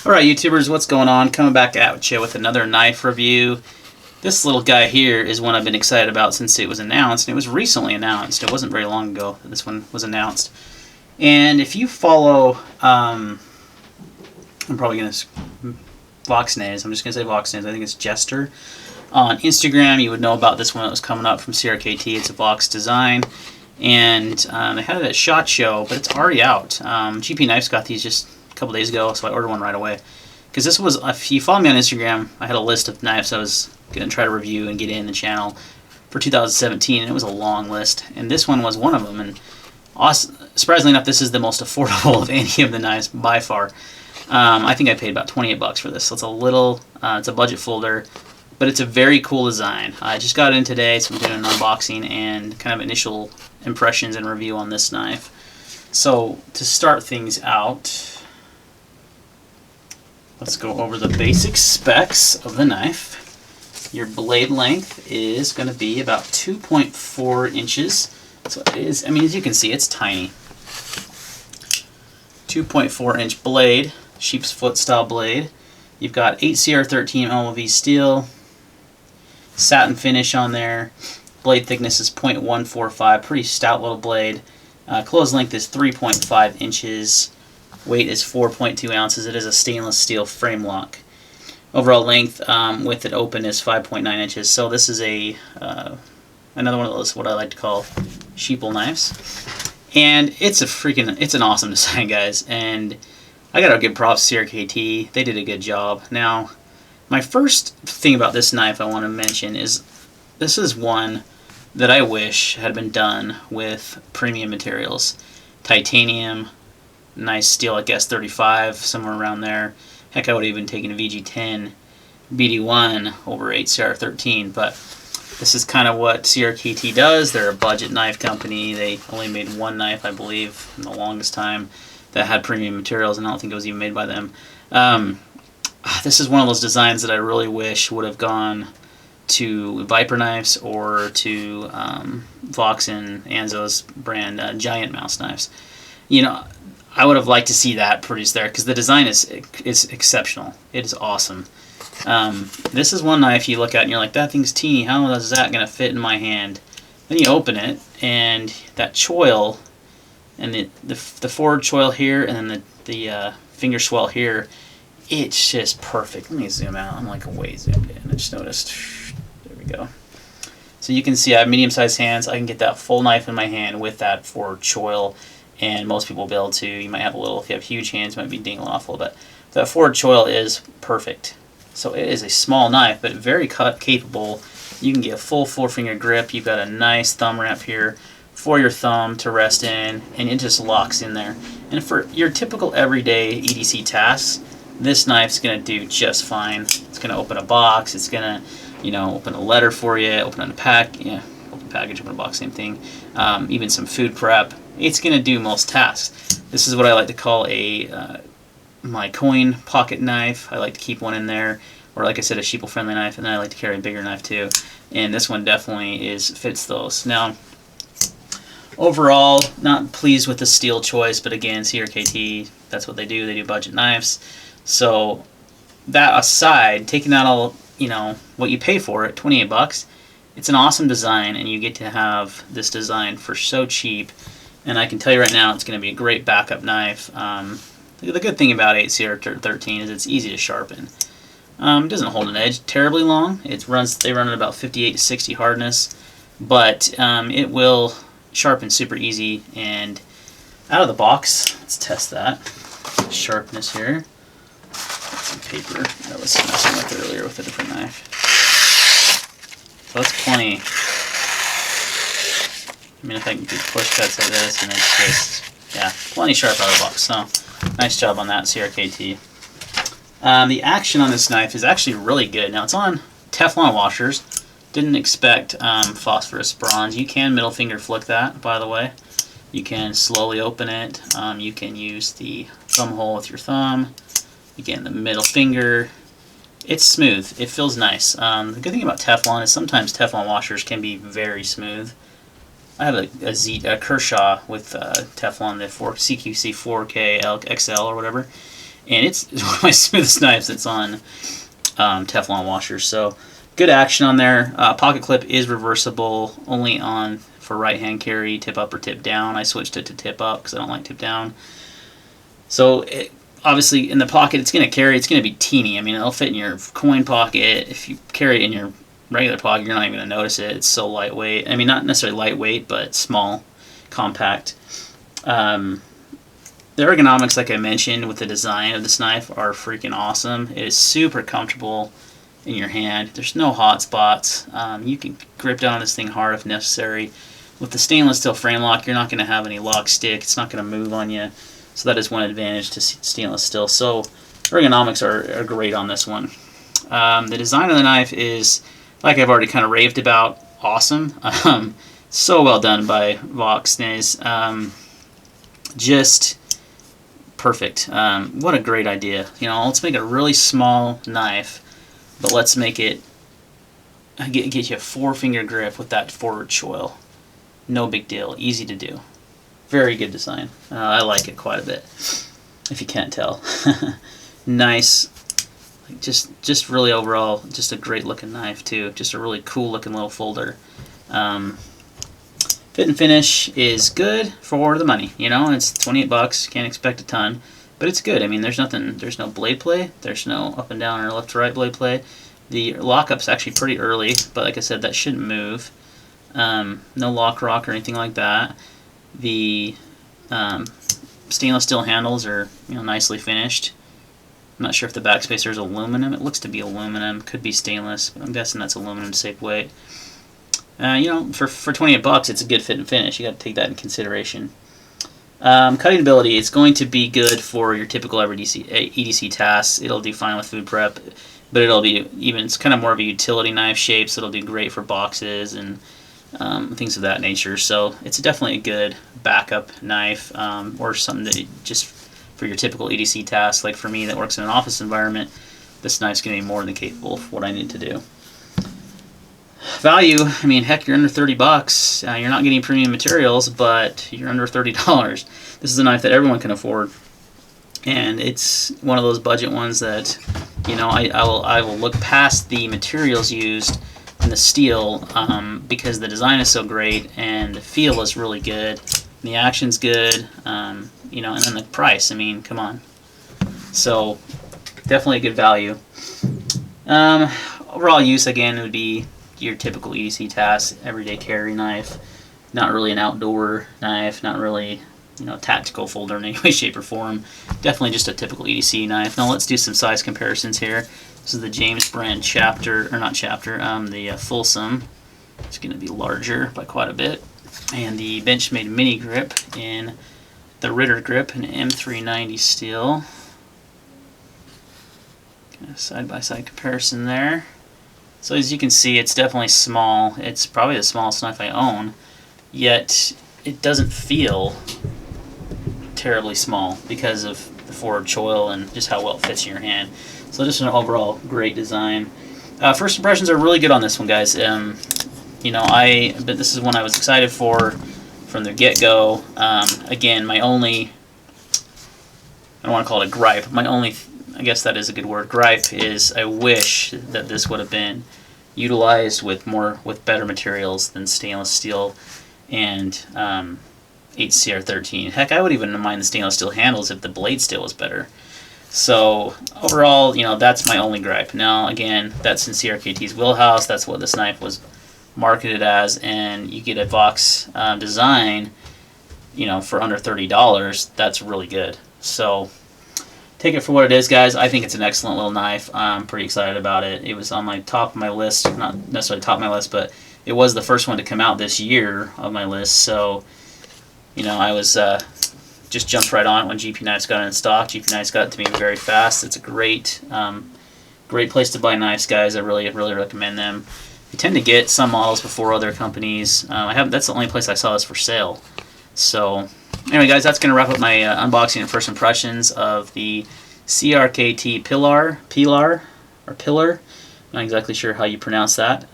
Alright YouTubers, what's going on? Coming back at you with another knife review. This little guy here is one I've been excited about since it was announced, and it was recently announced. It wasn't very long ago that this one was announced. And if you follow, I'm probably going to, Voxnaes, I'm just going to say Voxnaes, I think it's Jester. On Instagram, you would know about this one that was coming up from CRKT. It's a Vox design. And they had it at SHOT Show, but it's already out. GP Knife's got these just a couple days ago, so I ordered one right away. Because this was, if you follow me on Instagram, I had a list of knives I was going to try to review and get in the channel for 2017, and it was a long list. And this one was one of them. And awesome, surprisingly enough, this is the most affordable of any of the knives by far. I think I paid about 28 bucks for this. So it's a little, it's a budget folder, but it's a very cool design. I just got it in today, so I'm doing an unboxing and kind of initial impressions and review on this knife. So to start things out, let's go over the basic specs of the knife. Your blade length is going to be about 2.4 inches. So it is, I mean, as you can see, it's tiny. 2.4 inch blade, sheep's foot style blade. You've got 8CR13 LV steel, satin finish on there. Blade thickness is 0.145, pretty stout little blade. Close length is 3.5 inches. Weight is 4.2 ounces. It is a stainless steel frame lock. Overall length, with it open, is 5.9 inches. So this is a another one of those, what I like to call sheeple knives. And it's an awesome design, guys. And I gotta give props to CRKT. They did a good job. Now, my first thing about this knife I want to mention is this is one that I wish had been done with premium materials. Titanium, nice steel like S35, somewhere around there. Heck, I would have even taken a VG10 BD1 over 8CR13, but this is kind of what CRKT does. They're a budget knife company. They only made one knife, I believe, in the longest time that had premium materials, and I don't think it was even made by them. This is one of those designs that I really wish would have gone to Viper knives or to Vox and Anzo's brand Giant Mouse knives. You know, I would have liked to see that produced there because the design is exceptional. It is awesome. This is one knife you look at and you're like, that thing's teeny. How is that going to fit in my hand? Then you open it, and that choil, and the forward choil here, and then the finger swell here, it's just perfect. Let me zoom out. I'm like way zoomed in. I just noticed. There we go. So you can see I have medium-sized hands. I can get that full knife in my hand with that forward choil. And most people will be able to. You might have a little, if you have huge hands, you might be dingling off a little bit. That forward choil is perfect. So it is a small knife, but very capable. You can get a full four-finger grip. You've got a nice thumb ramp here for your thumb to rest in, and it just locks in there. And for your typical everyday EDC tasks, this knife's going to do just fine. It's going to open a box. It's going to, you know, open a letter for you, open a pack, yeah, open a package, open a box, same thing. Even some food prep. It's going to do most tasks. This is what I like to call a my coin pocket knife. I like to keep one in there, or like I said, a sheeple-friendly knife, and then I like to carry a bigger knife too. And this one definitely fits those. Now, overall, not pleased with the steel choice, but again, CRKT, that's what they do. They do budget knives. So that aside, taking out all, you know, what you pay for it, 28 bucks, it's an awesome design, and you get to have this design for so cheap. And I can tell you right now, it's going to be a great backup knife. The good thing about 8CR13 is it's easy to sharpen. It doesn't hold an edge terribly long. They run at about 58 to 60 hardness, but it will sharpen super easy. And out of the box, let's test that sharpness here. Got some paper that was messing with earlier with a different knife. So that's plenty. I mean, if I can do push cuts like this, and it's just, yeah, plenty sharp out of the box. So, nice job on that, CRKT. The action on this knife is actually really good. Now, it's on Teflon washers. Didn't expect phosphorus bronze. You can middle finger flick that, by the way. You can slowly open it. You can use the thumb hole with your thumb. Again, the middle finger. It's smooth. It feels nice. The good thing about Teflon is sometimes Teflon washers can be very smooth. I have a Kershaw with Teflon, the CQC 4K XL or whatever, and it's one of my smoothest knives that's on Teflon washers. So good action on there. Pocket clip is reversible, only on for right hand carry, tip up or tip down. I switched it to tip up because I don't like tip down. So obviously in the pocket it's going to carry, it's going to be teeny. I mean, it'll fit in your coin pocket. If you carry it in your regular pocket, you're not even going to notice it. It's so lightweight. I mean, not necessarily lightweight, but small, compact. The ergonomics, like I mentioned, with the design of this knife are freaking awesome. It is super comfortable in your hand. There's no hot spots. You can grip down on this thing hard if necessary. With the stainless steel frame lock, you're not going to have any lock stick. It's not going to move on you. So that is one advantage to stainless steel. So ergonomics are great on this one. The design of the knife is, like I've already kind of raved about, awesome. So well done by Voxnaes. Just perfect. What a great idea. You know, let's make a really small knife, but let's make it get you a 4-finger grip with that forward choil. No big deal. Easy to do. Very good design. I like it quite a bit, if you can't tell. Nice. Just really overall, just a great looking knife too. Just a really cool looking little folder. Fit and finish is good for the money. You know, it's 28 bucks. Can't expect a ton, but it's good. I mean, there's no blade play. There's no up and down or left to right blade play. The lockup's actually pretty early, but like I said, that shouldn't move. No lock rock or anything like that. The stainless steel handles are, you know, nicely finished. I'm not sure if the backspacer is aluminum. It looks to be aluminum. Could be stainless, but I'm guessing that's aluminum to save weight. You know, for 28 bucks, it's a good fit and finish. You got to take that in consideration. Cutting ability, it's going to be good for your typical EDC tasks. It'll do fine with food prep, but it'll be it's kind of more of a utility knife shape, so it'll do great for boxes and things of that nature. So it's definitely a good backup knife, or something that just for your typical EDC tasks. Like for me that works in an office environment, this knife's going to be more than capable of what I need to do. Value, I mean, heck, you're under 30 bucks. You're not getting premium materials, but you're under $30. This is a knife that everyone can afford, and it's one of those budget ones that, you know, I will look past the materials used and the steel, because the design is so great and the feel is really good, and the action's good, you know, and then the price. I mean, come on. So definitely a good value. Overall use, again, would be your typical EDC task, everyday carry knife. Not really an outdoor knife, not really, you know, tactical folder in any way, shape, or form. Definitely just a typical EDC knife. Now let's do some size comparisons here. This is the James brand Chapter, or not Chapter, the Folsom. It's going to be larger by quite a bit. And the Benchmade Mini Grip in the Ritter Grip, an M390 steel. Side-by-side comparison there. So as you can see, it's definitely small. It's probably the smallest knife I own, yet it doesn't feel terribly small because of the forward choil and just how well it fits in your hand. So just an overall great design. First impressions are really good on this one, guys. You know, but this is one I was excited for from the get-go. Again, my only, I don't want to call it a gripe, my only, I guess that is a good word, gripe, is I wish that this would have been utilized with better materials than stainless steel and HCR13. Heck, I would even mind the stainless steel handles if the blade steel was better. So overall, you know, that's my only gripe. Now, again, that's in CRKT's wheelhouse. That's what this knife was marketed as, and you get a Vox design, you know, for under $30. That's really good. So take it for what it is, guys. I think it's an excellent little knife. I'm pretty excited about it. It was on my top of my list, not necessarily top of my list, but it was the first one to come out this year of my list. So, you know, I was just jumped right on it when GP Knives got it in stock. GP Knives got it to me very fast. It's a great place to buy knives, guys. I really recommend them. You tend to get some models before other companies. That's the only place I saw this for sale. So anyway, guys, that's going to wrap up my unboxing and first impressions of the CRKT Pilar. I'm not exactly sure how you pronounce that.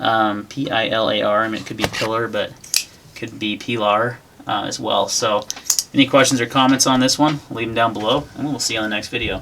P-I-L-A-R. I mean, it could be Pillar, but it could be Pilar as well. So any questions or comments on this one, leave them down below, and we'll see you on the next video.